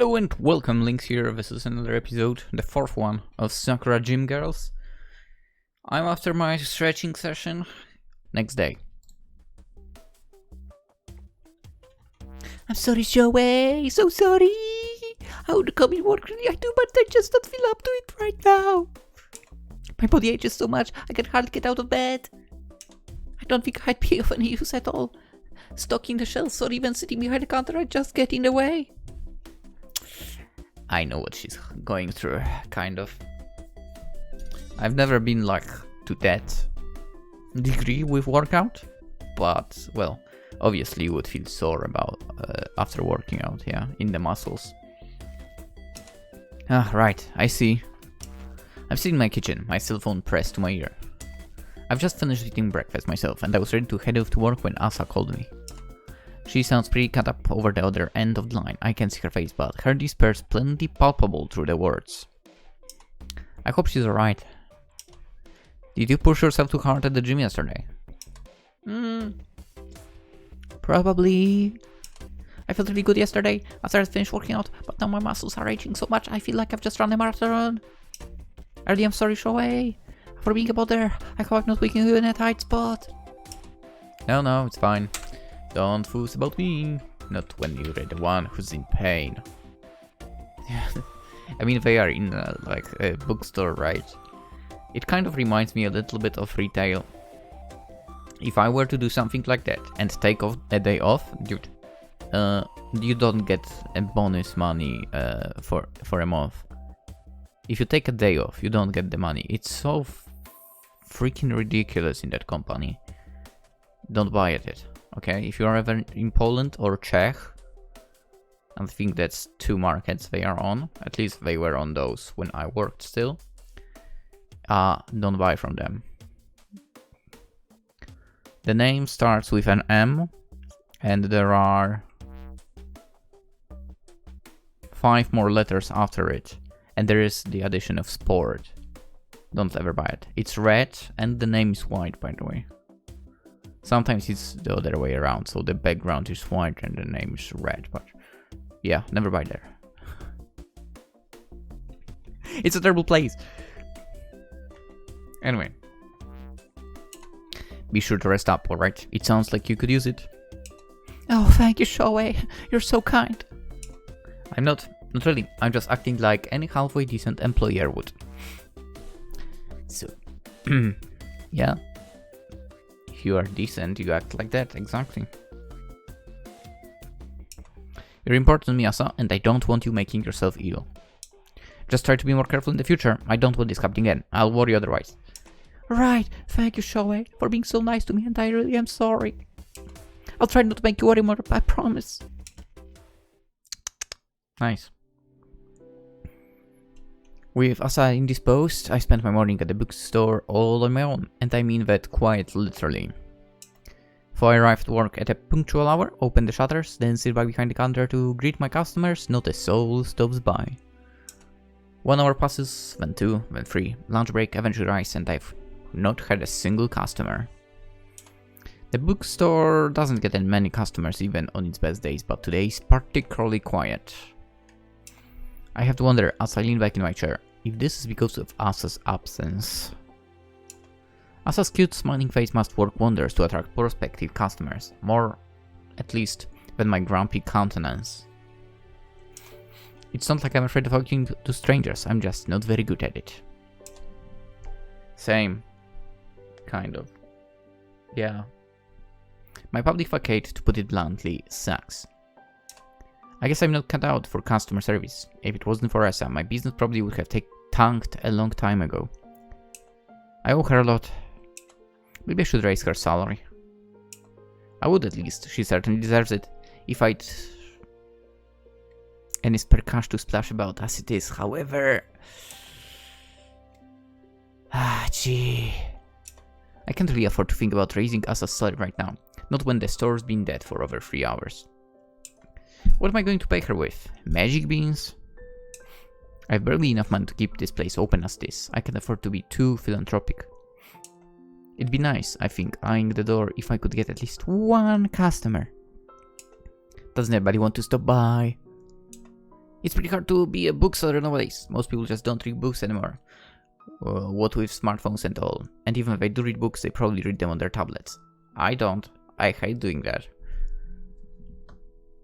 Hello and welcome, Lynx here. This is another episode, the fourth one of Sakura Gym Girls. I'm after my stretching session. Next day. I'm sorry, Shouhei. So sorry. I would come in work really I do, but I just don't feel up to it right now. My body ages so much, I can hardly get out of bed. I don't think I'd be of any use at all. Stocking the shelves or even sitting behind the counter, I just get in the way. I know what she's going through, kind of. I've never been like to that degree with workout, but well, obviously you would feel sore about after working out, yeah, in the muscles. Ah, right, I see. I'm sitting in my kitchen, my cell phone pressed to my ear. I've just finished eating breakfast myself, and I was ready to head off to work when Asa called me. She sounds pretty cut up over the other end of the line. I can't see her face, but her despair's plenty palpable through the words. I hope she's alright. Did you push yourself too hard at the gym yesterday? Probably. I felt really good yesterday after I finished working out, but now my muscles are aching so much I feel like I've just run a marathon. Early, I'm sorry, Shouhei, for being about there. I hope I'm not waking you in a tight spot. No, it's fine. Don't fuss about me. Not when you're the one who's in pain. I mean, they are in like a bookstore, right? It kind of reminds me a little bit of retail. If I were to do something like that and take off a day off, dude, you don't get a bonus money for a month. If you take a day off, you don't get the money. It's so freaking ridiculous in that company. Don't buy it. Okay, if you are ever in Poland or Czech, I think that's two markets they are on. At least they were on those when I worked still. Don't buy from them. The name starts with an M, and there are 5 more letters after it, and there is the addition of sport. Don't ever buy it. It's red, and the name is white, by the way. Sometimes it's the other way around, so the background is white and the name is red, but yeah, never buy there. It's a terrible place. Anyway. Be sure to rest up, alright? It sounds like you could use it. Oh, thank you, Shouhei. You're so kind. I'm not really. I'm just acting like any halfway decent employer would. So, yeah. If you are decent, you act like that, exactly. You're important to me, Asa, and I don't want you making yourself ill. Just try to be more careful in the future. I don't want this happening again. I'll worry otherwise. Right, thank you, Shouhei, for being so nice to me, and I really am sorry. I'll try not to make you worry more, I promise. Nice. With Asa indisposed, I spent my morning at the bookstore all on my own, and I mean that quite literally. So I arrived at work at a punctual hour, open the shutters, then sit back behind the counter to greet my customers. Not a soul stops by. 1 hour passes, then 2, then 3, lunch break eventually arrives, and I've not had a single customer. The bookstore doesn't get that many customers even on its best days, but today is particularly quiet. I have to wonder, as I lean back in my chair, if this is because of Asa's absence. Asa's cute smiling face must work wonders to attract prospective customers, more, at least, than my grumpy countenance. It's not like I'm afraid of talking to strangers, I'm just not very good at it. Same. Kind of. Yeah. My public facade, to put it bluntly, sucks. I guess I'm not cut out for customer service. If it wasn't for Asa, my business probably would have tanked a long time ago. I owe her a lot. Maybe I should raise her salary. I would at least. She certainly deserves it. If I'd any spare cash to splash about as it is, however... gee. I can't really afford to think about raising Asa's salary right now. Not when the store's been dead for over 3 hours. What am I going to pay her with? Magic beans? I have barely enough money to keep this place open as this. I can't afford to be too philanthropic. It'd be nice, I think, eyeing the door if I could get at least 1 customer. Doesn't everybody want to stop by? It's pretty hard to be a bookseller nowadays. Most people just don't read books anymore. What with smartphones and all. And even if they do read books, they probably read them on their tablets. I don't. I hate doing that.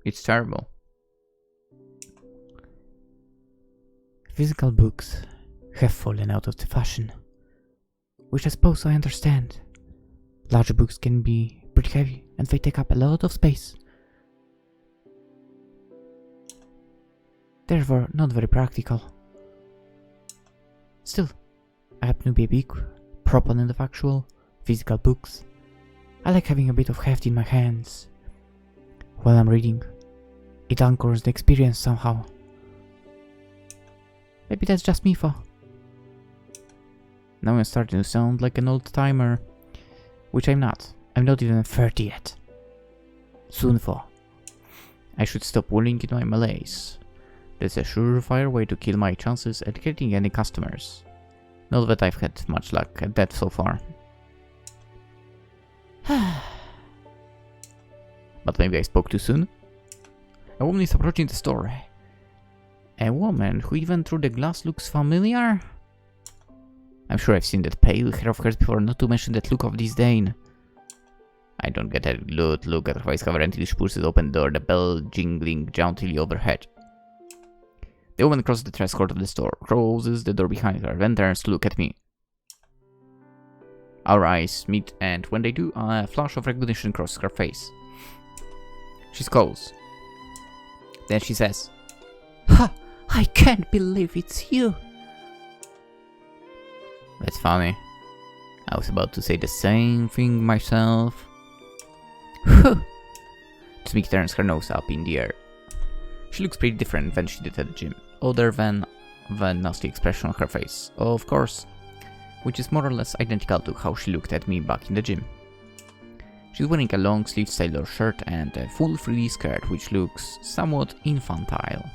It's terrible. Physical books have fallen out of the fashion, which I suppose I understand. Larger books can be pretty heavy and they take up a lot of space. Therefore, not very practical. Still, I happen to be a big proponent of actual physical books. I like having a bit of heft in my hands while I'm reading. It anchors the experience somehow. Maybe that's just me, though. Now I'm starting to sound like an old timer, which I'm not. I'm not even 30 yet. Soon, though. I should stop whirling in my malaise. That's a surefire way to kill my chances at getting any customers. Not that I've had much luck at that so far. But maybe I spoke too soon? A woman is approaching the store. A woman who even through the glass looks familiar? I'm sure I've seen that pale hair of hers before, not to mention that look of disdain. I don't get a good look at her face, however, until she pushes open the door, the bell jingling jauntily overhead. The woman crosses the threshold of the store, closes the door behind her, then turns to look at me. Our eyes meet, and when they do, a flash of recognition crosses her face. She scolds. Then she says, "Ha! I can't believe it's you!" That's funny. I was about to say the same thing myself. Tsumiki turns her nose up in the air. She looks pretty different than she did at the gym, other than the nasty expression on her face, of course, which is more or less identical to how she looked at me back in the gym. She's wearing a long-sleeved sailor shirt and a full 3D skirt which looks somewhat infantile.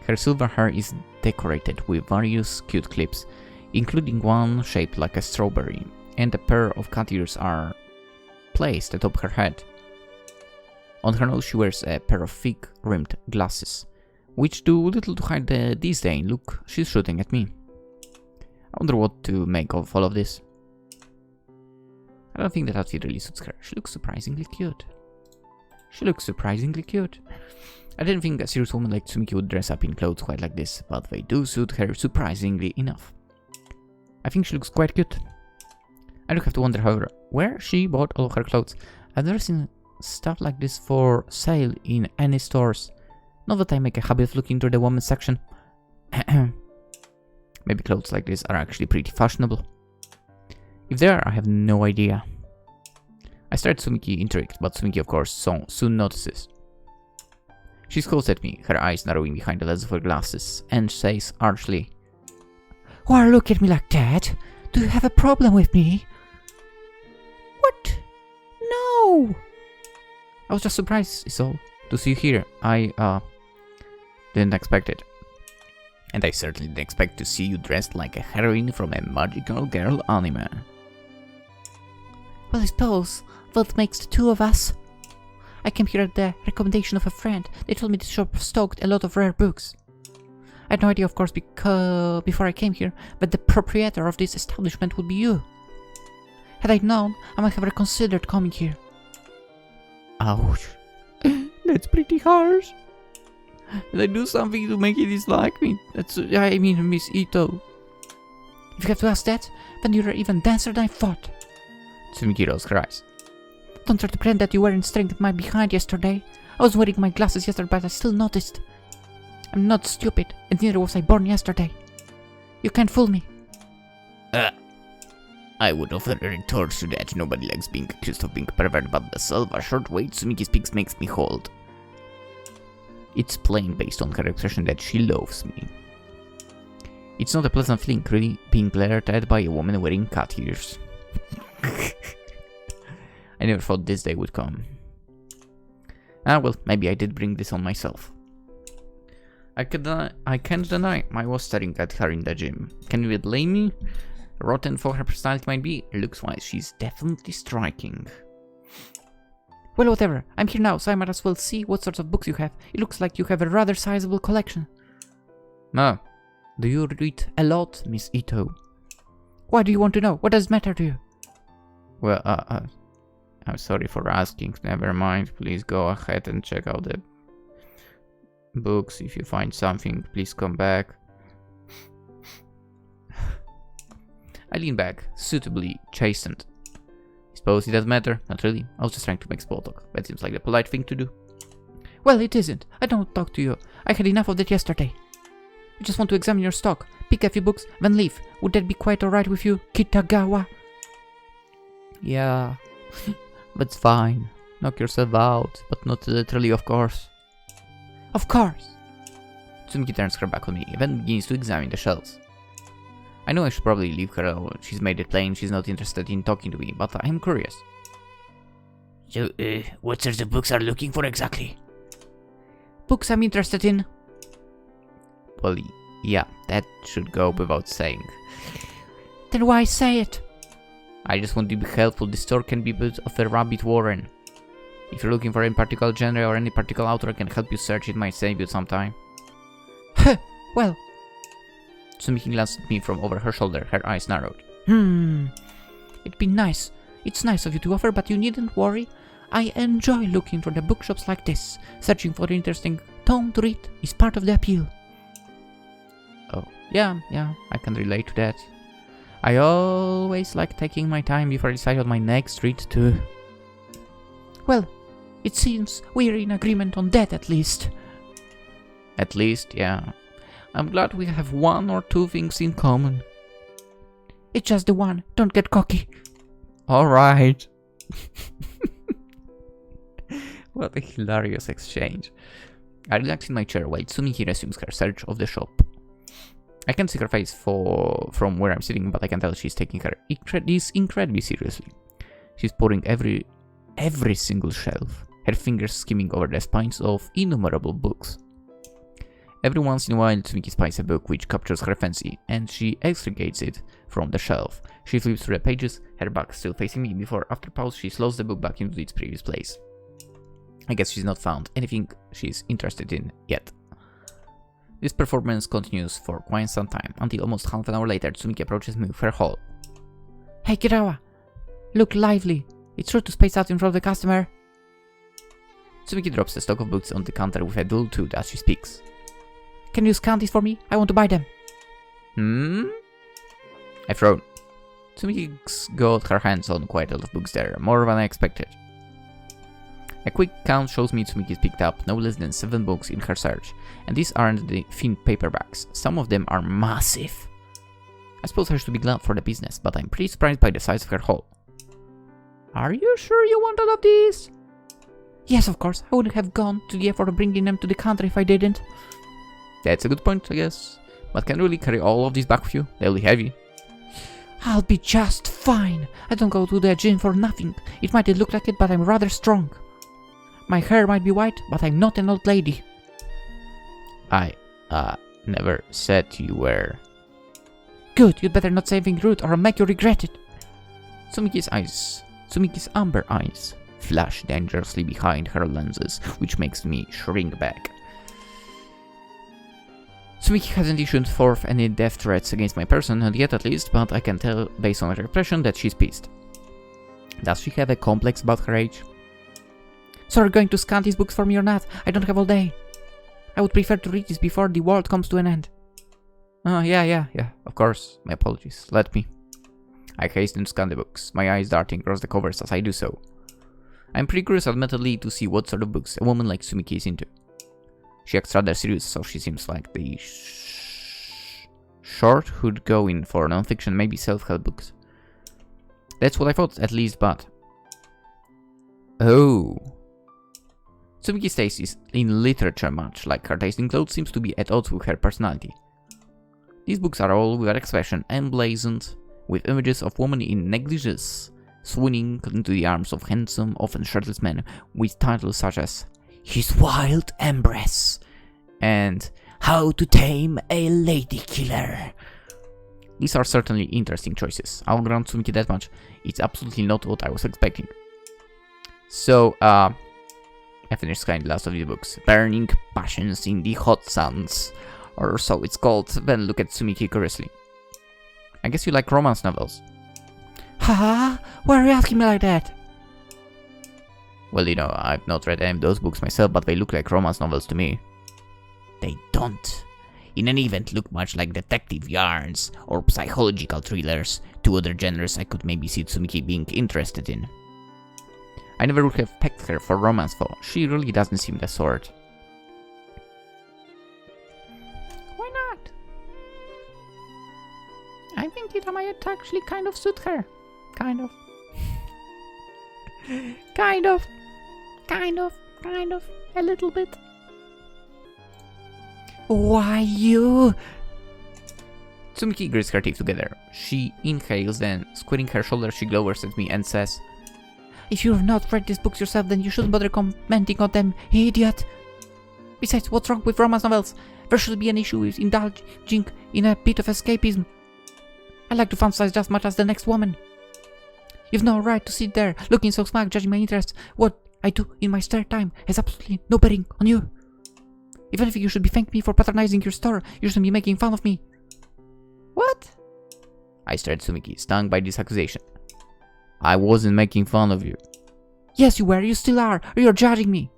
Her silver hair is decorated with various cute clips, including one shaped like a strawberry, and a pair of cat ears are placed atop her head. On her nose she wears a pair of thick rimmed glasses, which do little to hide the disdain look she's shooting at me. I wonder what to make of all of this. I don't think that outfit really suits her. She looks surprisingly cute. I didn't think a serious woman like Tsumiki would dress up in clothes quite like this, but they do suit her surprisingly enough. I think she looks quite cute. I do have to wonder, however, where she bought all of her clothes. I've never seen stuff like this for sale in any stores. Not that I make a habit of looking through the women's section. Maybe clothes like this are actually pretty fashionable. If they are, I have no idea. I start Tsumiki intrigued, but Tsumiki of course soon notices. She scolds at me, her eyes narrowing behind the lens of her glasses, and says archly, "Why look at me like that? Do you have a problem with me?" "What? No!" "I was just surprised, is all, to see you here. I didn't expect it. And I certainly didn't expect to see you dressed like a heroine from a magical girl anime." "Well, I suppose that makes the two of us. I came here at the recommendation of a friend. They told me the shop stocked a lot of rare books. I had no idea, of course, because before I came here, that the proprietor of this establishment would be you. Had I known, I might have reconsidered coming here." Ouch. That's pretty harsh. Did I do something to make you dislike me? I mean, Miss Ito. "If you have to ask that, then you're even denser than I thought." Tsumiki rolls her eyes. "Don't try to pretend that you weren't staring at my behind yesterday. I was wearing my glasses yesterday, but I still noticed. I'm not stupid, and neither was I born yesterday. You can't fool me." I would offer a retort to that. Nobody likes being accused of being pervert, but the short way Tsumiki speaks makes me hold. It's plain based on her expression that she loathes me. It's not a pleasant feeling, really, being glared at by a woman wearing cat ears. I never thought this day would come. Ah well, maybe I did bring this on myself. I can't deny I was staring at her in the gym. Can you blame me? Rotten for her personality might be, looks-wise she's definitely striking. Well, whatever. I'm here now, so I might as well see what sorts of books you have. It looks like you have a rather sizable collection. No. Do you read a lot, Miss Ito? Why do you want to know? What does it matter to you? Well, I'm sorry for asking. Never mind. Please go ahead and check out the books. If you find something, please come back. I lean back, suitably chastened. Suppose it doesn't matter? Not really. I was just trying to make small talk. That seems like the polite thing to do. Well, it isn't. I don't talk to you. I had enough of that yesterday. I just want to examine your stock, pick a few books, then leave. Would that be quite alright with you, Kitagawa? Yeah, that's fine. Knock yourself out, but not literally, of course. Of course. Tsumiki turns her back on me, then begins to examine the shelves. I know I should probably leave her alone. She's made it plain she's not interested in talking to me, but I'm curious. So, what sorts of books are you looking for exactly? Books I'm interested in. Well, yeah, that should go without saying. Then why say it? I just want to be helpful. This store can be a bit of a rabbit warren. If you're looking for any particular genre or any particular author, I can help you search. It might save you some time. Huh, well. Tsumiki glanced at me from over her shoulder, her eyes narrowed. It'd be nice. It's nice of you to offer, but you needn't worry. I enjoy looking for the bookshops like this. Searching for interesting tome to read is part of the appeal. Oh, yeah, I can relate to that. I always like taking my time before I decide on my next read too. Well, it seems we're in agreement on that at least. At least, yeah. I'm glad we have one or two things in common. It's just the one. Don't get cocky. Alright. What a hilarious exchange. I relax in my chair while Tsumiki resumes her search of the shop. I can't see her face from where I'm sitting, but I can tell she's taking this incredibly seriously. She's pouring every single shelf, her fingers skimming over the spines of innumerable books. Every once in a while, Tsumiki spies a book which captures her fancy, and she extricates it from the shelf. She flips through the pages, her back still facing me, before after pause she slows the book back into its previous place. I guess she's not found anything she's interested in yet. This performance continues for quite some time, until almost half an hour later Tsumiki approaches me with her haul. Hey Kirawa, look lively. It's rude to space out in front of the customer. Tsumiki drops the stock of books on the counter with a dull toot as she speaks. Can you scan these for me? I want to buy them. I frown. Tsumiki's got her hands on quite a lot of books there, more than I expected. A quick count shows me Tsumiki's picked up no less than 7 books in her search, and these aren't the thin paperbacks. Some of them are massive. I suppose I should be glad for the business, but I'm pretty surprised by the size of her haul. Are you sure you want all of these? Yes, of course. I wouldn't have gone to the effort of bringing them to the counter if I didn't. That's a good point, I guess. But can you really carry all of these back with you? They'll be heavy. I'll be just fine. I don't go to the gym for nothing. It might look like it, but I'm rather strong. My hair might be white, but I'm not an old lady. I, never said you were. Good, you'd better not say anything rude or I'll make you regret it. Tsumiki's amber eyes flash dangerously behind her lenses, which makes me shrink back. Tsumiki hasn't issued forth any death threats against my person, not yet at least, but I can tell based on her expression that she's pissed. Does she have a complex about her age? So are you going to scan these books for me or not? I don't have all day. I would prefer to read this before the world comes to an end. Oh, yeah, of course. My apologies. Let me. I hasten to scan the books, my eyes darting across the covers as I do so. I'm pretty curious admittedly to see what sort of books a woman like Tsumiki is into. She acts rather serious, so she seems like the short who'd go in for non-fiction, maybe self-help books. That's what I thought, at least, but... Oh. Tsumiki's taste is in literature much like her taste in clothes seems to be at odds with her personality. These books are all without expression, emblazoned with images of women in negligees, swooning into the arms of handsome, often shirtless men, with titles such as His Wild Embrace and How to Tame a Lady Killer. These are certainly interesting choices. I'll grant Tsumiki that much. It's absolutely not what I was expecting. So, I finished kind of the last of these books. Burning Passions in the Hot Suns, or so it's called. Then look at Tsumiki curiously. I guess you like romance novels. Haha, why are you asking me like that? Well, you know, I've not read any of those books myself, but they look like romance novels to me. They don't. In any event, look much like detective yarns or psychological thrillers, two other genres I could maybe see Tsumiki being interested in. I never would have pegged her for romance though, she really doesn't seem the sort. Why not? I think it might actually kind of suit her. Kind of. Kind of. A little bit. Why you? Tsumiki grits her teeth together. She inhales, then, squinting her shoulders, she glowers at me and says, If you've not read these books yourself, then you shouldn't bother commenting on them, idiot. Besides, what's wrong with romance novels? There should be an issue with indulging in a bit of escapism. I like to fantasize just as much as the next woman. You've no right to sit there, looking so smug, judging my interests. What I do in my spare time has absolutely no bearing on you. If anything, you should be thanking me for patronizing your store. You shouldn't be making fun of me. What? I stared at Tsumiki, stung by this accusation. I wasn't making fun of you. Yes, you were. You still are. Or you're judging me.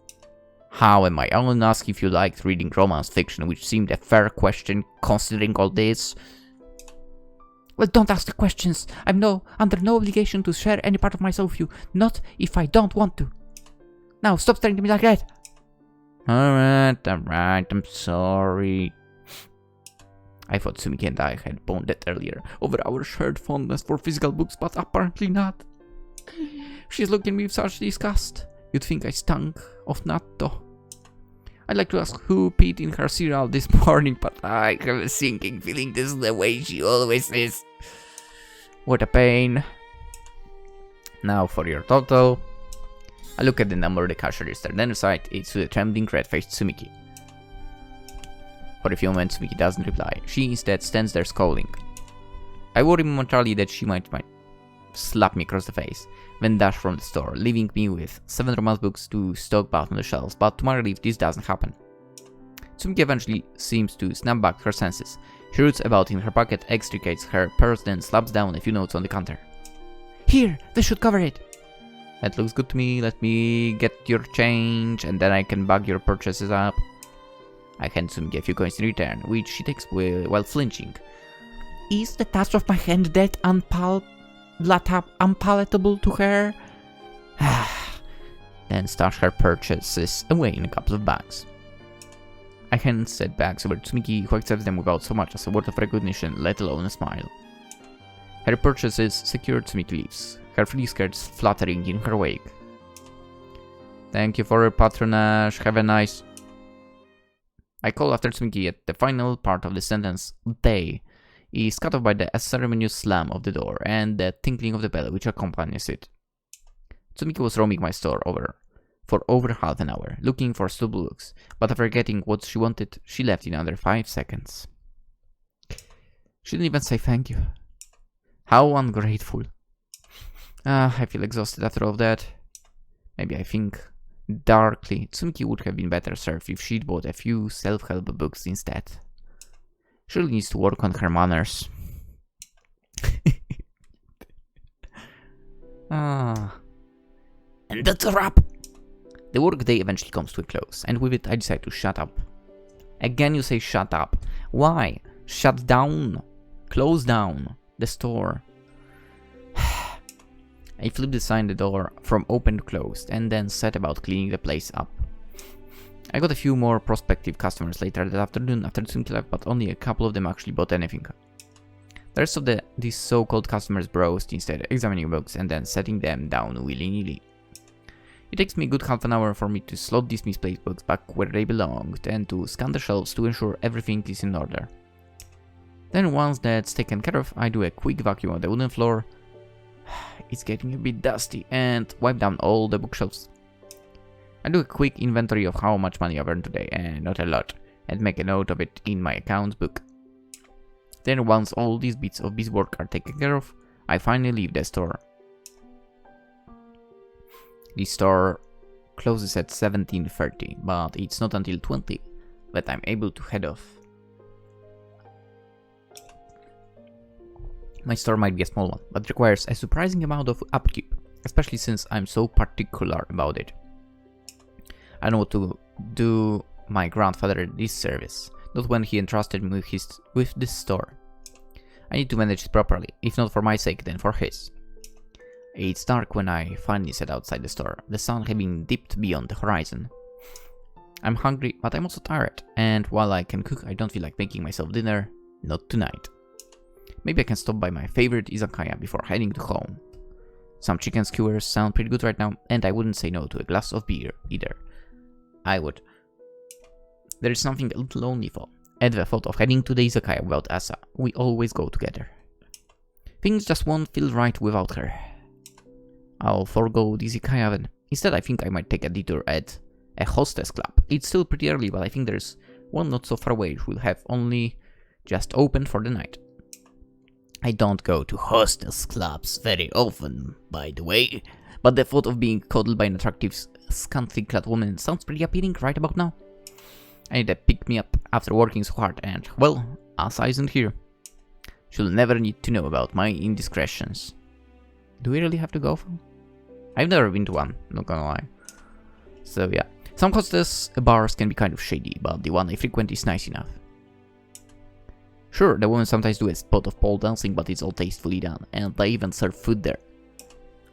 How am I? I only asked if you liked reading romance fiction, which seemed a fair question considering all this. Well, don't ask the questions. I'm under no obligation to share any part of myself with you. Not if I don't want to. Now, stop staring at me like that. Alright, I'm sorry. I thought Tsumiki and I had bonded earlier over our shared fondness for physical books, but apparently not. She's looking at me with such disgust. You'd think I stunk of nut though. I'd like to ask who peed in her cereal this morning, but I have a sinking feeling this is the way she always is. What a pain. Now for your total. I look at the number the cash register, then recite it to the trembling red-faced Tsumiki. For a few moments, Tsumiki doesn't reply. She instead stands there scowling. I worry momentarily that she might slap me across the face, then dash from the store, leaving me with 7 romance books to stock about on the shelves, but to my relief this doesn't happen. Tsumiki eventually seems to snap back her senses. She roots about in her pocket, extricates her purse, then slaps down a few notes on the counter. Here, this should cover it. That looks good to me. Let me get your change, and then I can bag your purchases up. I hand Tsumiki a few coins in return, which she takes while flinching. Is the touch of my hand that unpalatable to her? Then stash her purchases away in a couple of bags. I hand said bags over to Tsumiki, who accepts them without so much as a word of recognition, let alone a smile. Her purchases secured, Tsumiki leaves, her fleece skirts fluttering in her wake. Thank you for your patronage, have a nice... I call after Tsumiki at the final part of the sentence, they, is cut off by the ceremonious slam of the door and the tinkling of the bell which accompanies it. Tsumiki was roaming my store for over half an hour, looking for suitable books, but after getting what she wanted, she left in under 5 seconds. She didn't even say thank you. How ungrateful. I feel exhausted after all of that. Maybe I think darkly Tsumiki would have been better served if she'd bought a few self-help books instead. She really needs to work on her manners. And that's a wrap! The workday eventually comes to a close, and with it I decide to shut up. Again you say shut up. Why? Shut down. Close down the store. I flip the sign on the door from open to closed, and then set about cleaning the place up. I got a few more prospective customers later that afternoon after Tsumiki left, but only a couple of them actually bought anything. The rest of these so-called customers browsed instead, examining books and then setting them down willy-nilly. It takes me a good half an hour for me to slot these misplaced books back where they belonged and to scan the shelves to ensure everything is in order. Then once that's taken care of, I do a quick vacuum of the wooden floor, it's getting a bit dusty, and wipe down all the bookshelves. I do a quick inventory of how much money I've earned today, and not a lot, and make a note of it in my accounts book. Then once all these bits of busy work are taken care of, I finally leave the store. The store closes at 17:30, but it's not until 20 that I'm able to head off. My store might be a small one, but requires a surprising amount of upkeep, especially since I'm so particular about it. I know what to do my grandfather this service, not when he entrusted me with this store. I need to manage it properly, if not for my sake, then for his. It's dark when I finally set outside the store, the sun having dipped beyond the horizon. I'm hungry, but I'm also tired, and while I can cook, I don't feel like making myself dinner. Not tonight. Maybe I can stop by my favorite izakaya before heading to home. Some chicken skewers sound pretty good right now, and I wouldn't say no to a glass of beer either. I would. There is something a little lonely for, at the thought of heading to the izakaya without Asa. We always go together. Things just won't feel right without her. I'll forego the izakaya then. Instead, I think I might take a detour at a hostess club. It's still pretty early, but I think there's one not so far away which will have only just opened for the night. I don't go to hostess clubs very often, by the way, but the thought of being cuddled by an attractive, scantily clad woman sounds pretty appealing right about now. I need a pick-me-up after working so hard, and, well, Asa isn't here. She'll never need to know about my indiscretions. Do we really have to go? I've never been to one, not gonna lie. So yeah, some hostess bars can be kind of shady, but the one I frequent is nice enough. Sure, the women sometimes do a spot of pole dancing, but it's all tastefully done, and they even serve food there.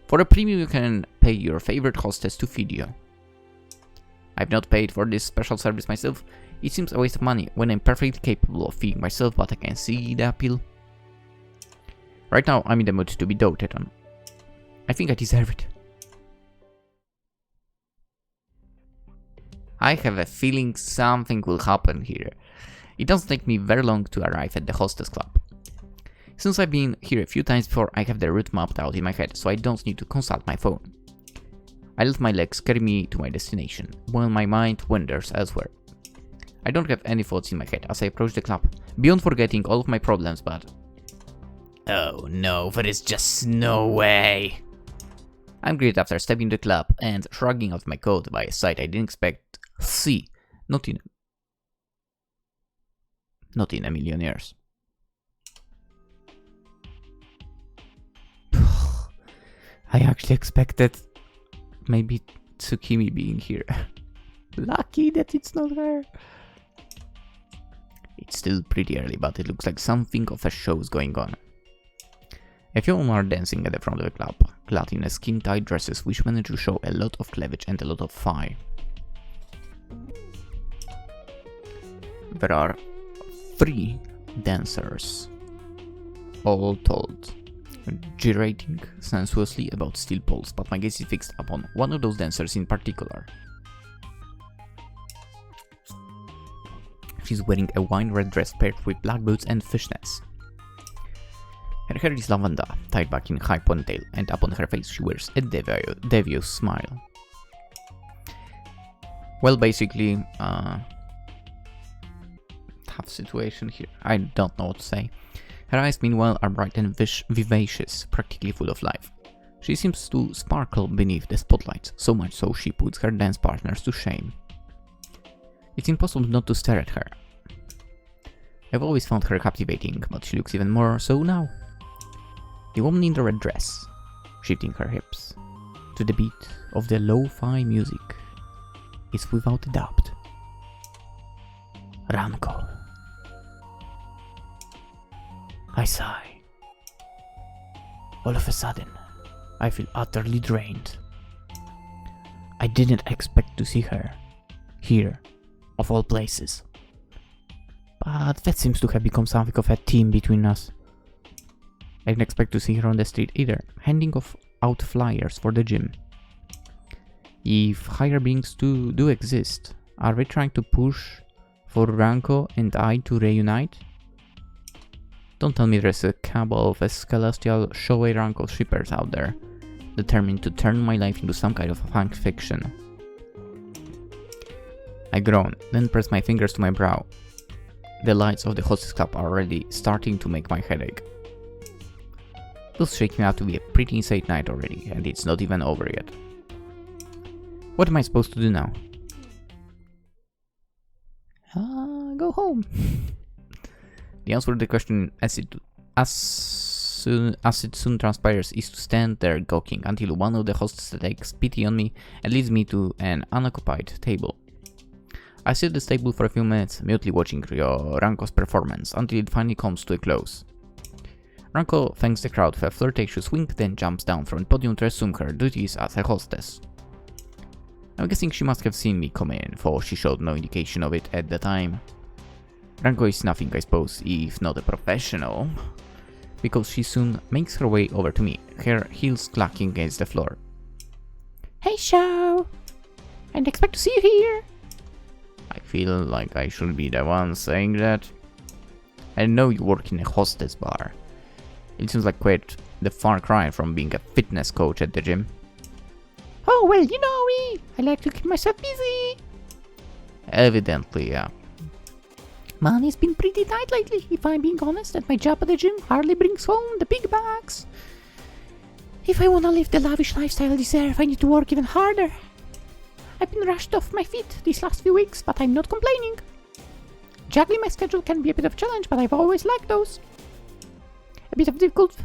For a premium, you can pay your favorite hostess to feed you. I've not paid for this special service myself. It seems a waste of money when I'm perfectly capable of feeding myself, but I can see the appeal. Right now, I'm in the mood to be doted on. I think I deserve it. I have a feeling something will happen here. It doesn't take me very long to arrive at the hostess club. Since I've been here a few times before, I have the route mapped out in my head, so I don't need to consult my phone. I let my legs carry me to my destination, while my mind wanders elsewhere. I don't have any thoughts in my head as I approach the club, beyond forgetting all of my problems, but... Oh no, there is just no way! I'm greeted after stepping to the club and shrugging off my coat by a sight I didn't expect to see, not in a million years. I actually expected maybe Tsumiki being here. Lucky that it's not her. It's still pretty early, but it looks like something of a show is going on. A few women are dancing at the front of the club, clad in skin-tight dresses which manage to show a lot of cleavage and a lot of thigh. There are 3 dancers, all told, gyrating sensuously about steel poles, but my gaze is fixed upon one of those dancers in particular. She's wearing a wine-red dress paired with black boots and fishnets. Her hair is lavender, tied back in a high ponytail, and upon her face she wears a devious smile. Well, basically, tough situation here. I don't know what to say. Her eyes, meanwhile, are bright and vivacious, practically full of life. She seems to sparkle beneath the spotlight, so much so she puts her dance partners to shame. It's impossible not to stare at her. I've always found her captivating, but she looks even more so now. The woman in the red dress, shifting her hips to the beat of the lo-fi music, is without a doubt Ranko. I sigh. All of a sudden, I feel utterly drained. I didn't expect to see her here, of all places. But that seems to have become something of a theme between us. I didn't expect to see her on the street either, handing out flyers for the gym. If higher beings do exist, are they trying to push for Ranko and I to reunite? Don't tell me there's a cabal of celestial Shouhei Ranko shippers out there, determined to turn my life into some kind of fan fiction. I groan, then press my fingers to my brow. The lights of the hostess club are already starting to make my head ache. This is shaking out to be a pretty insane night already, and it's not even over yet. What am I supposed to do now? Go home. The answer to the question, as it soon transpires, is to stand there gawking until one of the hostesses takes pity on me and leads me to an unoccupied table. I sit at this table for a few minutes, mutely watching Ranko's performance until it finally comes to a close. Ranko thanks the crowd with a flirtatious wink, then jumps down from the podium to assume her duties as a hostess. I'm guessing she must have seen me come in, for she showed no indication of it at the time. Ranko is nothing, I suppose, if not a professional, because she soon makes her way over to me, her heels clacking against the floor. Hey, Shou! I didn't expect to see you here. I feel like I should be the one saying that. I know you work in a hostess bar. It seems like quite the far cry from being a fitness coach at the gym. Oh, well, you know me. I like to keep myself busy. Evidently, yeah. Money's been pretty tight lately, if I'm being honest, and my job at the gym hardly brings home the big bucks. If I wanna live the lavish lifestyle I deserve, I need to work even harder. I've been rushed off my feet these last few weeks, but I'm not complaining. Juggling my schedule can be a bit of a challenge, but I've always liked those. A bit of difficulty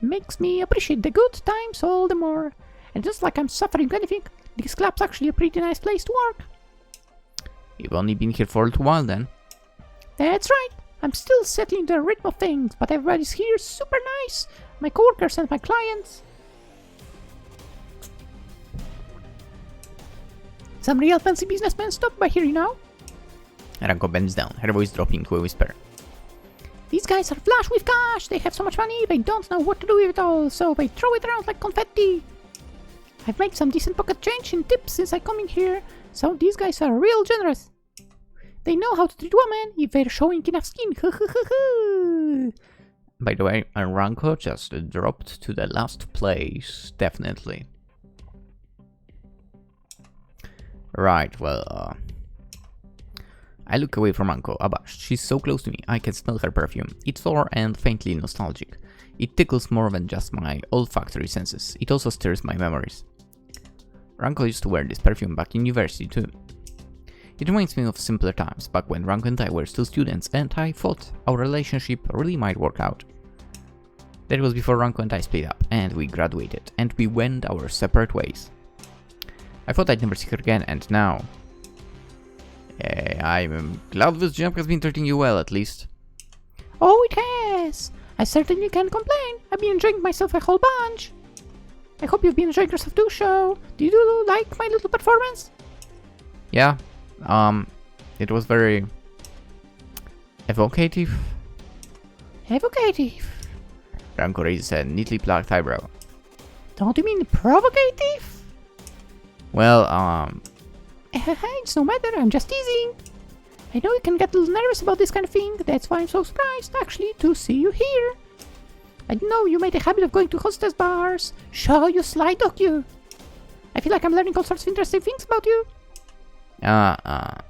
makes me appreciate the good times all the more. And just like I'm suffering anything, this club's actually a pretty nice place to work. You've only been here for a little while then. That's right. I'm still settling the rhythm of things, but everybody's here super nice. My coworkers and my clients. Some real fancy businessmen stopped by here, you know? Ranko bends down, her voice dropping to a whisper. These guys are flush with cash. They have so much money, they don't know what to do with it all, so they throw it around like confetti. I've made some decent pocket change in tips since I come in here, so these guys are real generous. They know how to treat women if they're showing enough skin. By the way, Ranko just dropped to the last place, definitely. Right, well, I look away from Ranko, abashed. She's so close to me, I can smell her perfume. It's sour and faintly nostalgic. It tickles more than just my olfactory senses. It also stirs my memories. Ranko used to wear this perfume back in university too. It reminds me of simpler times, back when Ranko and I were still students, and I thought our relationship really might work out. That was before Ranko and I split up, and we graduated, and we went our separate ways. I thought I'd never see her again, and now... I'm glad this job has been treating you well, at least. Oh, it has! I certainly can't complain. I've been enjoying myself a whole bunch. I hope you've been enjoying yourself too, Shou. Did you like my little performance? Yeah, it was very... evocative. Evocative? Ranko raises a neatly plucked eyebrow. Don't you mean provocative? Well, It's no matter, I'm just teasing. I know you can get a little nervous about this kind of thing, that's why I'm so surprised, actually, to see you here. I didn't know you made a habit of going to hostess bars. Shou, you sly dog, you. I feel like I'm learning all sorts of interesting things about you. I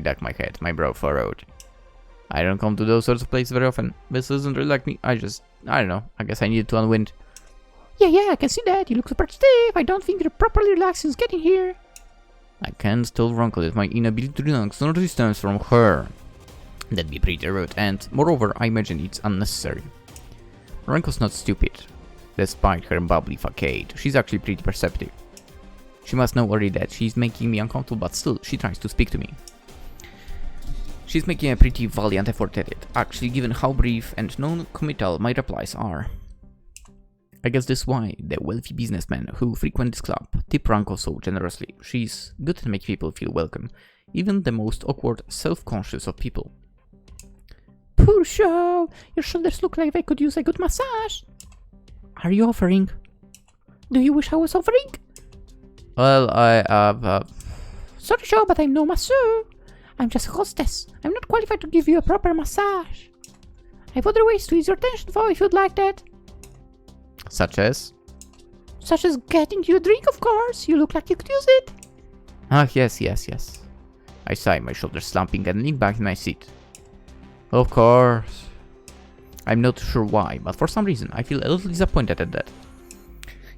duck my head, my brow furrowed. I don't come to those sorts of places very often. This isn't really like me, I don't know, I guess I needed to unwind. Yeah, I can see that, you look super stiff. I don't think you're properly relaxed since getting here. I can't tell Ranko that my inability to relax not stems from her. That'd be pretty rude, and moreover, I imagine it's unnecessary. Ranko's not stupid. Despite her bubbly facade, she's actually pretty perceptive. She must know already that she's making me uncomfortable, but still, she tries to speak to me. She's making a pretty valiant effort at it, actually, given how brief and non-committal my replies are. I guess this is why the wealthy businessmen who frequent this club tip Ranko so generously. She's good at making people feel welcome, even the most awkward, self-conscious of people. Poor Shou, your shoulders look like they could use a good massage. Are you offering? Do you wish I was offering? Well, Sorry, Shou, but I'm no masseur. I'm just a hostess. I'm not qualified to give you a proper massage. I have other ways to ease your tension, though, if you'd like that. Such as? Such as getting you a drink, of course. You look like you could use it. Ah, yes. I sigh, my shoulders slumping, and lean back in my seat. Of course. I'm not sure why, but for some reason, I feel a little disappointed at that.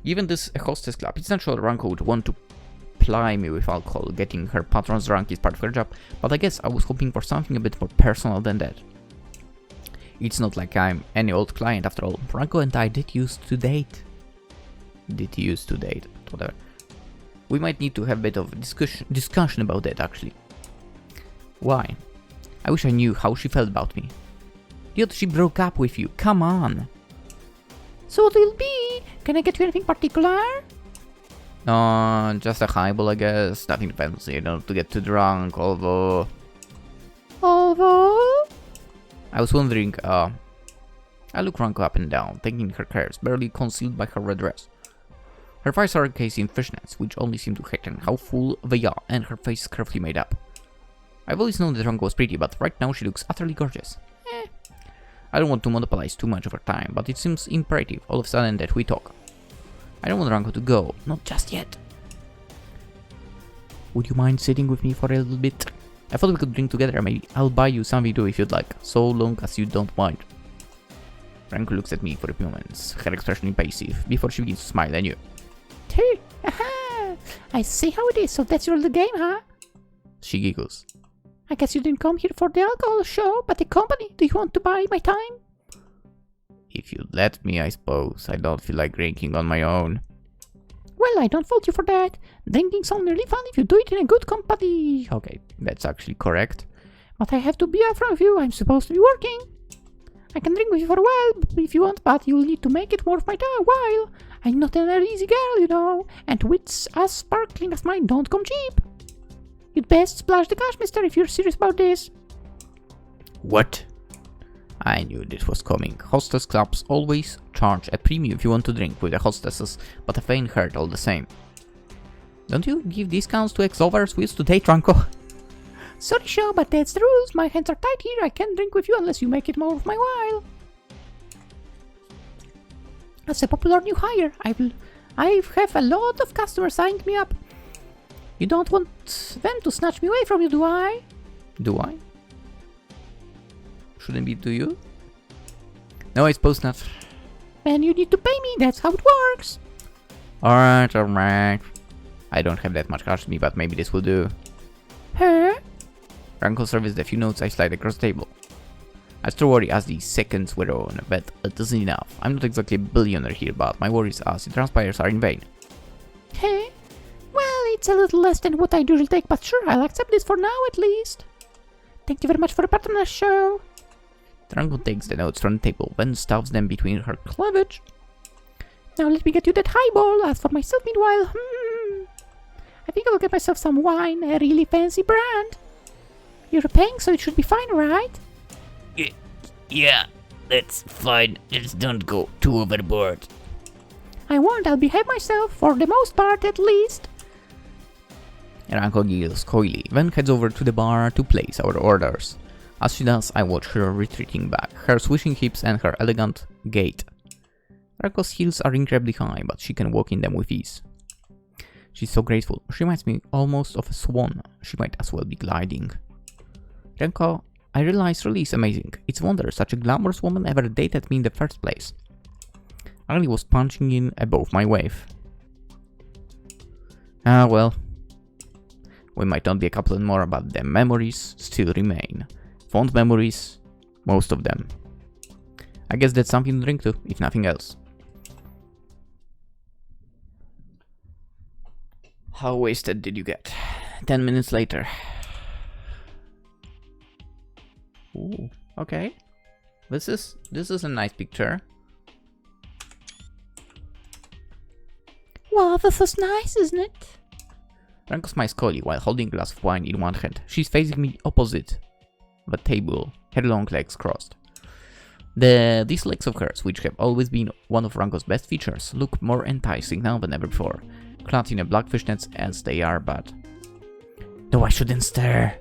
Given this a hostess club, it's natural Ranko would want to ply me with alcohol. Getting her patrons drunk is part of her job, but I guess I was hoping for something a bit more personal than that. It's not like I'm any old client after all. Ranko and I did used to date. Whatever. We might need to have a bit of discussion about that, actually. Why? I wish I knew how she felt about me. Dude, she broke up with you. Come on. So what will it be? Can I get you anything particular? Just a highball, I guess. Nothing fancy, not to get too drunk, although... I was wondering, I look Ranko up and down, thinking her curves, barely concealed by her red dress. Her thighs are encased in fishnets, which only seem to heighten how full they are, and her face is carefully made up. I've always known that Ranko was pretty, but right now she looks utterly gorgeous. I don't want to monopolize too much of her time, but it seems imperative all of a sudden that we talk. I don't want Ranko to go, not just yet. Would you mind sitting with me for a little bit? I thought we could drink together, maybe I'll buy you something to if you'd like, so long as you don't mind. Ranko looks at me for a few moments, her expression impassive, before she begins to smile at you. Hey, aha! I see how it is, so that's your little game, huh? She giggles. I guess you didn't come here for the alcohol show, but the company. Do you want to buy my time? If you'd let me, I suppose. I don't feel like drinking on my own. Well, I don't fault you for that. Drinking's only really fun if you do it in a good company. Okay, that's actually correct. But I have to be upfront with you. I'm supposed to be working. I can drink with you for a while if you want, but you'll need to make it worth my time while. I'm not an easy girl, you know, and wits as sparkling as mine don't come cheap. You'd best splash the cash, mister, if you're serious about this. What? I knew this was coming. Hostess clubs always charge a premium if you want to drink with the hostesses, but a faint hurt all the same. Don't you give discounts to ex-lovers who used to date Ranko? Sorry, show, but that's the rules. My hands are tied here. I can't drink with you unless you make it more of my while. As a popular new hire, I have a lot of customers signing me up. You don't want them to snatch me away from you, do I? Do I? Shouldn't be, do you? No, I suppose not. And you need to pay me, that's how it works. Alright. I don't have that much cash with me, but maybe this will do. Huh? Ranko serviced a few notes I slide across the table. I still worry as the seconds wear on, but it isn't enough. I'm not exactly a billionaire here, but my worries as it transpires are in vain. Hey, well, it's a little less than what I usually take, but sure, I'll accept this for now at least. Thank you very much for the patronage show. Ranko takes the notes from the table, then stuffs them between her cleavage. Now let me get you that highball. As for myself, meanwhile, I think I'll get myself some wine, a really fancy brand. You're paying, so it should be fine, right? Yeah, that's fine. Just don't go too overboard. I won't. I'll behave myself, for the most part at least. Ranko giggles coyly, then heads over to the bar to place our orders. As she does, I watch her retreating back, her swishing hips and her elegant gait. Ranko's heels are incredibly high, but she can walk in them with ease. She's so graceful. She reminds me almost of a swan. She might as well be gliding. Ranko, I realize really is amazing. It's a wonder such a glamorous woman ever dated me in the first place. I really was punching in above my wave. Ah well. We might not be a couple more, but the memories still remain. Fond memories, most of them. I guess that's something to drink to, if nothing else. How wasted did you get? 10 minutes later. Ooh, okay. This is a nice picture. Wow, this is nice, isn't it? Ranko smiles coyly while holding a glass of wine in one hand. She's facing me opposite the table, her long legs crossed. These legs of hers, which have always been one of Ranko's best features, look more enticing now than ever before. Clad in a black fishnets as they are, but... No, I shouldn't stare.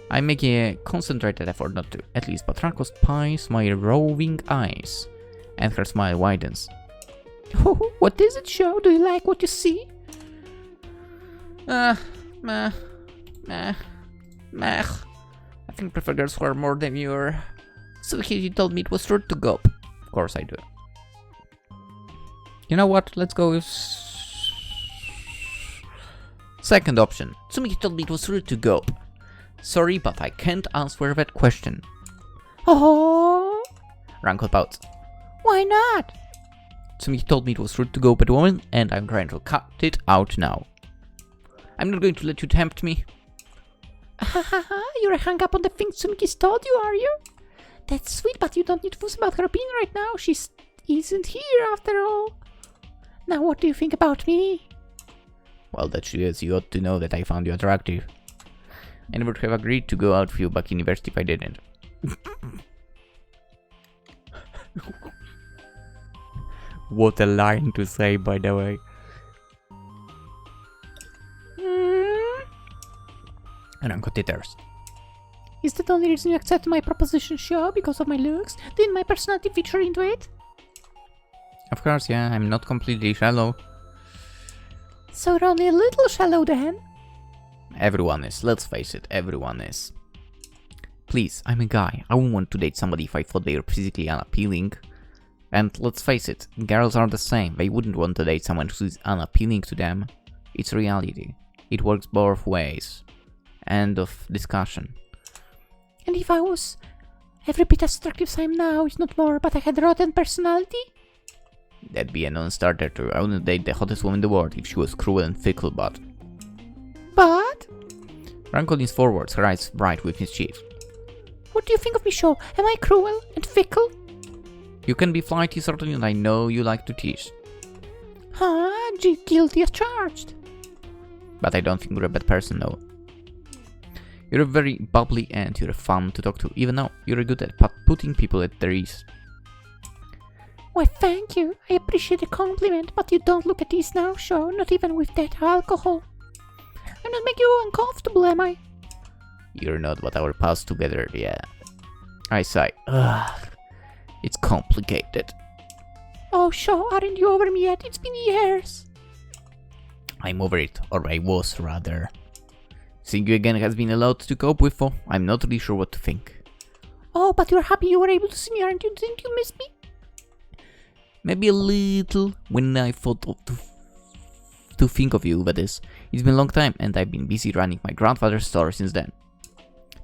I'm making a concentrated effort not to, at least, but Ranko spies my roving eyes, and her smile widens. Oh, what does it show? Do you like what you see? Meh. I think I prefer girls who are more demure. So he told me it was rude to go. Of course I do. You know what? Let's go with... Second option. Tsumiki told me it was rude to go. Sorry, but I can't answer that question. Oh, Ranko pouts. why not? Tsumiki told me it was rude to go by the woman, and I'm trying to cut it out now. I'm not going to let you tempt me. You're hung up on the things Tsumiki's told you, are you? That's sweet, but you don't need to fuss about her opinion right now. She isn't here after all. Now what do you think about me? Well, that she is. You ought to know that I found you attractive. I would have agreed to go out with you back in university if I didn't. What a line to say, by the way. Ranko titters. Is that the only reason you accepted my proposition, Shou? Because of my looks? Didn't my personality feature into it? Of course, yeah, I'm not completely shallow. So you're only a little shallow then? Everyone is, let's face it, everyone is. Please, I'm a guy. I wouldn't want to date somebody if I thought they were physically unappealing. And let's face it, girls are the same. They wouldn't want to date someone who's unappealing to them. It's reality. It works both ways. End of discussion. And if I was every bit as attractive as I am now, if not more, but I had a rotten personality? That'd be a non-starter too. I wouldn't date the hottest woman in the world if she was cruel and fickle, but... But? Ranko leans forwards, her eyes bright with mischief. What do you think of me, Shou? Am I cruel and fickle? You can be flighty, certainly, and I know you like to tease. Guilty as charged. But I don't think you're a bad person, though. You're very bubbly and you're fun to talk to, even though you're good at putting people at their ease. Why, thank you. I appreciate the compliment, but you don't look at ease now, Shou, not even with that alcohol. I'm not making you uncomfortable, am I? You're not, but our paths together, yeah. I sigh. Ugh. It's complicated. Oh, Shou, aren't you over me yet? It's been years. I'm over it, or I was, rather. Seeing you again has been a lot to cope with, though. I'm not really sure what to think. Oh, but you're happy you were able to see me, aren't you? Didn't you miss me? Maybe a little when I thought of to think of you, that is. It's been a long time, and I've been busy running my grandfather's store since then.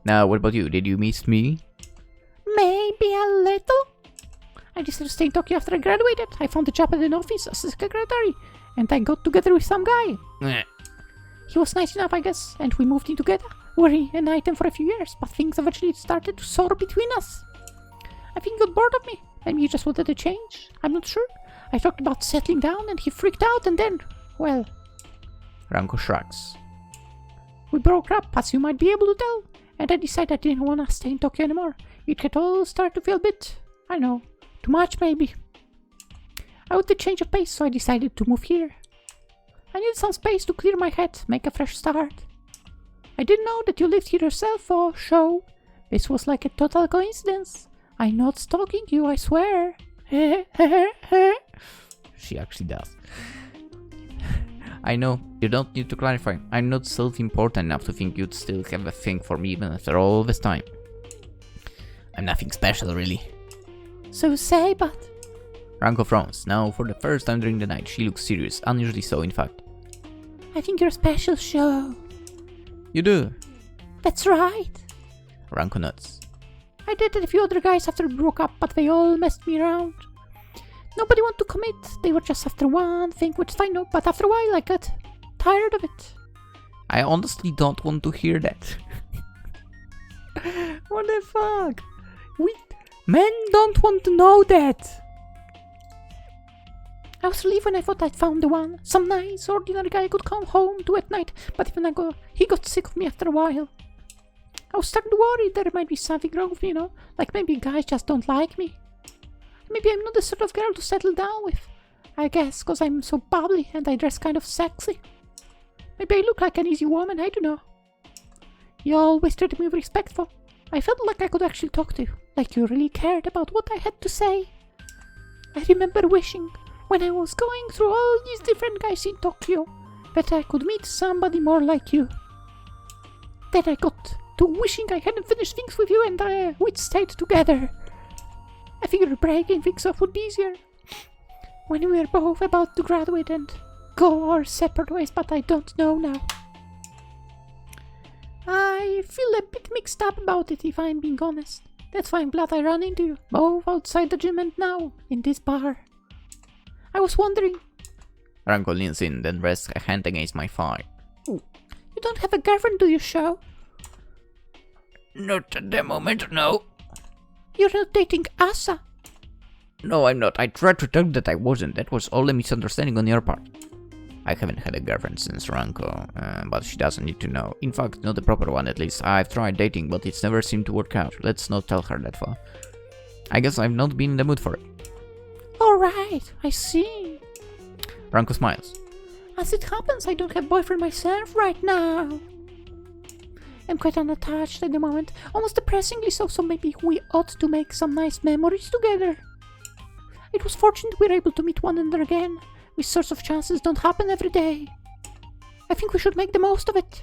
Now, what about you? Did you miss me? Maybe a little. I decided to stay in Tokyo after I graduated. I found a job at an office as a secretary, and I got together with some guy. He was nice enough, I guess, and we moved in together. We were an item for a few years, but things eventually started to soar between us. I think he got bored of me. Maybe he just wanted a change. I'm not sure. I talked about settling down, and he freaked out, and then, well... Ranko shrugs. We broke up, as you might be able to tell, and I decided I didn't want to stay in Tokyo anymore. It had all started to feel a bit, I don't know, too much maybe. I wanted a change of pace, so I decided to move here. I needed some space to clear my head, make a fresh start. I didn't know that you lived here yourself, or Shou. This was like a total coincidence. I'm not stalking you, I swear. She actually does. I know, you don't need to clarify. I'm not self-important enough to think you'd still have a thing for me even after all this time. I'm nothing special, really. So you say, but... Ranko frowns. Now, for the first time during the night, she looks serious, unusually so, in fact. I think you're special, Shou. You do? That's right. Ranko nods. I dated a few other guys after we broke up, but they all messed me around. Nobody wanted to commit. They were just after one thing, which is fine, no, but after a while I got tired of it. I honestly don't want to hear that. What the fuck? Men don't want to know that. I was relieved when I thought I'd found the one. Some nice, ordinary guy I could come home to at night, but even he got sick of me after a while. I was starting to worry there might be something wrong with me, you know? Like maybe guys just don't like me. Maybe I'm not the sort of girl to settle down with. I guess because I'm so bubbly and I dress kind of sexy. Maybe I look like an easy woman, I don't know. You always treated me with respect. I felt like I could actually talk to you, like you really cared about what I had to say. I remember wishing, when I was going through all these different guys in Tokyo, that I could meet somebody more like you. Then I got to wishing I hadn't finished things with you and we'd stayed together. I figured breaking things off would be easier when we were both about to graduate and go our separate ways, but I don't know now. I feel a bit mixed up about it, if I'm being honest. That's why I'm glad I ran into you, both outside the gym and now, in this bar. I was wondering... Ranko leans in, then rests a hand against my thigh. You don't have a girlfriend, do you, Shou? Not at the moment, no. You're not dating Asa. No, I'm not. I tried to tell you that I wasn't. That was all a misunderstanding on your part. I haven't had a girlfriend since Ranko, but she doesn't need to know. In fact, not the proper one at least. I've tried dating, but it's never seemed to work out. Let's not tell her that far. I guess I've not been in the mood for it. Alright, I see. Ranko smiles. As it happens, I don't have a boyfriend myself right now. I'm quite unattached at the moment, almost depressingly so maybe we ought to make some nice memories together. It was fortunate we were able to meet one another again. These sorts of chances don't happen every day. I think we should make the most of it.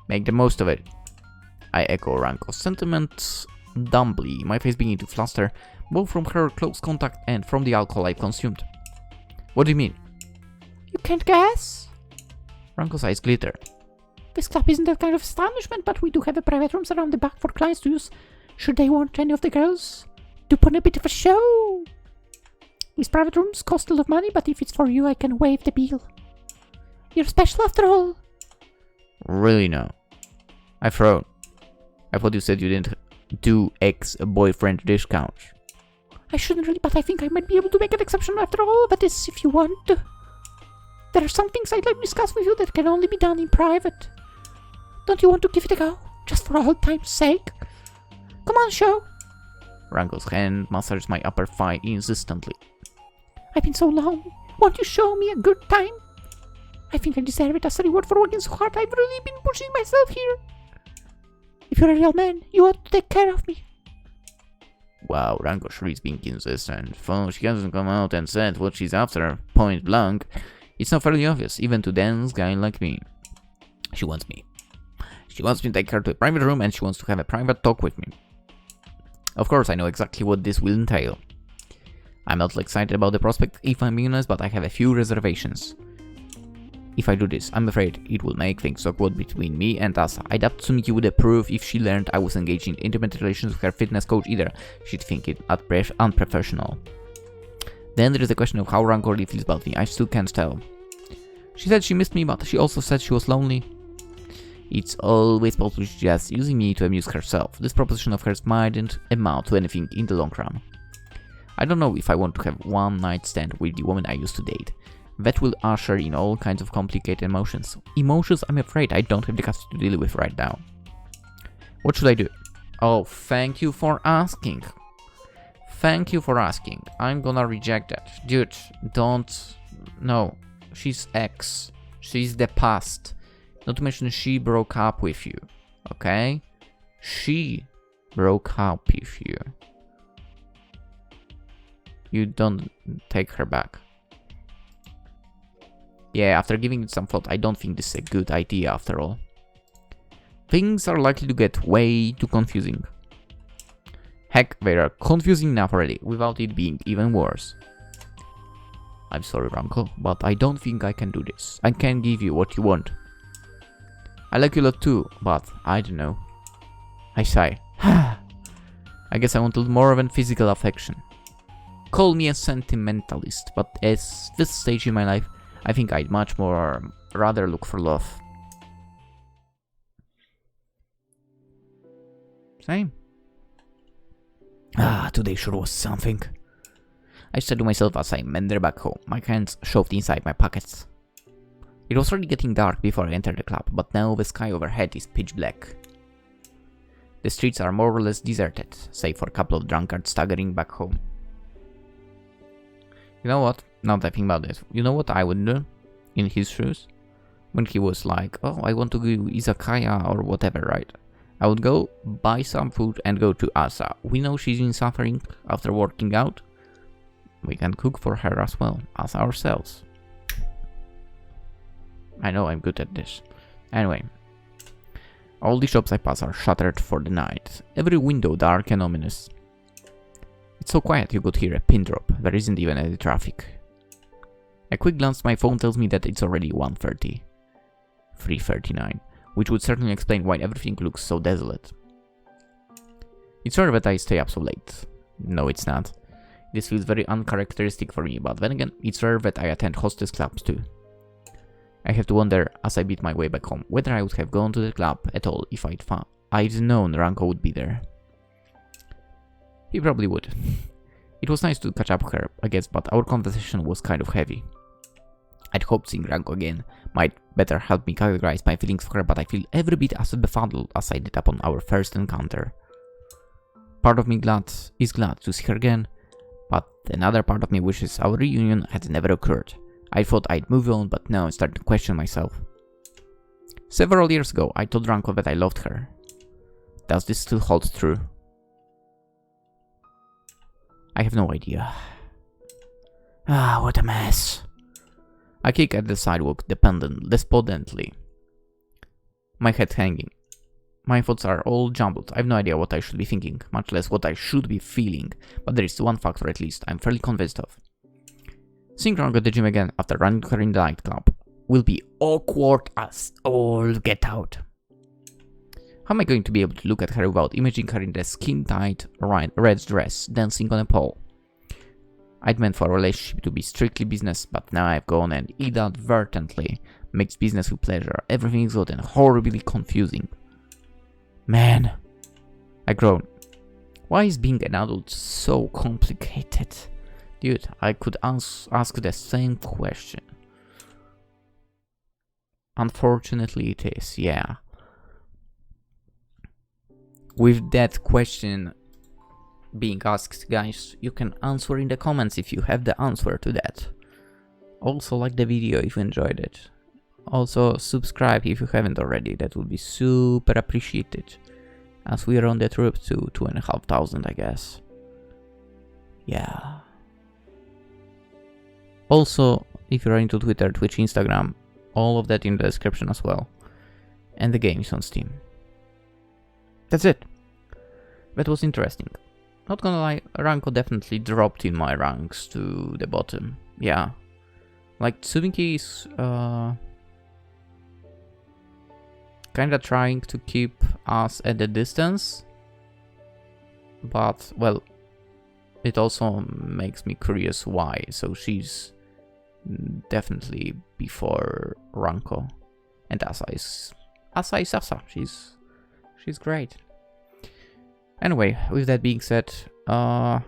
Make the most of it. I echo Ranko's sentiments dumbly, my face beginning to fluster, both from her close contact and from the alcohol I've consumed. What do you mean? You can't guess? Ranko's eyes glitter. This club isn't that kind of establishment, but we do have a private rooms around the back for clients to use should they want any of the girls to put on a bit of a show. These private rooms cost a lot of money, but if it's for you, I can waive the bill. You're special after all. Really no. I frowned. I thought you said you didn't do ex-boyfriend discounts. I shouldn't really, but I think I might be able to make an exception after all, but this if you want. There are some things I'd like to discuss with you that can only be done in private. Don't you want to give it a go? Just for old time's sake? Come on, Shou. Ranko's hand massages my upper thigh insistently. I've been so lonely. Won't you show me a good time? I think I deserve it as a reward for working so hard. I've really been pushing myself here. If you're a real man, you ought to take care of me. Wow, Ranko sure is being insistent. Though she hasn't come out and said what she's after, point blank. It's not fairly obvious, even to dense guy like me. She wants me. She wants me to take her to a private room and she wants to have a private talk with me. Of course, I know exactly what this will entail. I'm not excited about the prospect, if I'm being honest, but I have a few reservations. If I do this, I'm afraid it will make things awkward between me and Asa. I doubt Tsumiki would approve if she learned I was engaged in intimate relations with her fitness coach either. She'd think it unprofessional. Then there is the question of how Ranko really feels about me. I still can't tell. She said she missed me, but she also said she was lonely. It's always possible she's just using me to amuse herself. This proposition of hers mightn't amount to anything in the long run. I don't know if I want to have one night stand with the woman I used to date. That will usher in all kinds of complicated emotions. Emotions I'm afraid I don't have the capacity to deal with right now. What should I do? Oh, thank you for asking. Thank you for asking. I'm gonna reject that. Dude, don't... No. She's ex. She's the past. Not to mention she broke up with you. Okay? She broke up with you. You don't take her back. Yeah, after giving it some thought, I don't think this is a good idea after all. Things are likely to get way too confusing. Heck, they are confusing enough already, without it being even worse. I'm sorry, Ranko, but I don't think I can do this. I can't give you what you want. I like you a lot too, but I don't know. I sigh. I guess I want a little more than physical affection. Call me a sentimentalist, but at this stage in my life, I think I'd much more rather look for love. Same. Today sure was something. I said to myself as I meandered back home, my hands shoved inside my pockets. It was already getting dark before I entered the club, but now the sky overhead is pitch black. The streets are more or less deserted, save for a couple of drunkards staggering back home. You know what? Now that I think about this, you know what I would do in his shoes? When he was like, oh, I want to go to izakaya or whatever, right? I would go buy some food and go to Asa. We know she's been suffering after working out. We can cook for her as well as ourselves. I know I'm good at this. Anyway, all the shops I pass are shuttered for the night. Every window dark and ominous. It's so quiet you could hear a pin drop. There isn't even any traffic. A quick glance at my phone tells me that it's already 1:30. 3:39. which would certainly explain why everything looks so desolate. It's rare that I stay up so late. No, it's not. This feels very uncharacteristic for me, but then again, it's rare that I attend hostess clubs too. I have to wonder, as I beat my way back home, whether I would have gone to the club at all if I'd known Ranko would be there. He probably would. It was nice to catch up with her, I guess, but our conversation was kind of heavy. I'd hoped seeing Ranko again might better help me categorize my feelings for her, but I feel every bit as befuddled as I did upon our first encounter. Part of me is glad to see her again, but another part of me wishes our reunion had never occurred. I thought I'd move on, but now I'm starting to question myself. Several years ago, I told Ranko that I loved her. Does this still hold true? I have no idea. Ah, what a mess. I kick at the sidewalk despondently, my head hanging. My thoughts are all jumbled. I have no idea what I should be thinking, much less what I should be feeling, but there is one factor at least I'm fairly convinced of. Seeing Ranko at the gym again after running her in the nightclub will be awkward as all get out. How am I going to be able to look at her without imagining her in the skin-tight red dress dancing on a pole? I'd meant for a relationship to be strictly business, but now I've gone and inadvertently mixed business with pleasure. Everything's gotten horribly confusing. Man, I groan. Why is being an adult so complicated? Dude, I could ask the same question. Unfortunately it is, yeah. With that question being asked, guys, you can answer in the comments if you have the answer to that. Also like the video if you enjoyed it. Also subscribe if you haven't already, that would be super appreciated. As we are on that route to 2,500, I guess. Yeah. Also, if you're into Twitter, Twitch, Instagram, all of that in the description as well. And the game is on Steam. That's it. That was interesting. Not gonna lie, Ranko definitely dropped in my ranks to the bottom. Yeah. Like, Tsumiki is kinda trying to keep us at a distance. But, well, it also makes me curious why. So she's definitely before Ranko. And Asa is Asa. She's great. Anyway, with that being said, I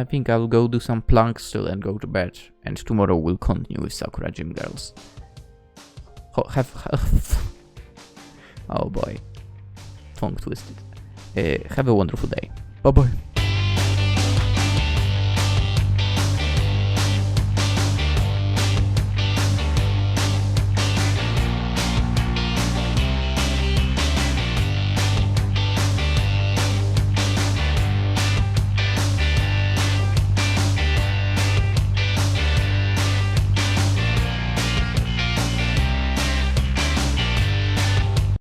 think I'll go do some planks still and go to bed. And tomorrow we'll continue with Sakura Gym Girls. Oh boy. Tongue twisted. Have a wonderful day. Bye bye.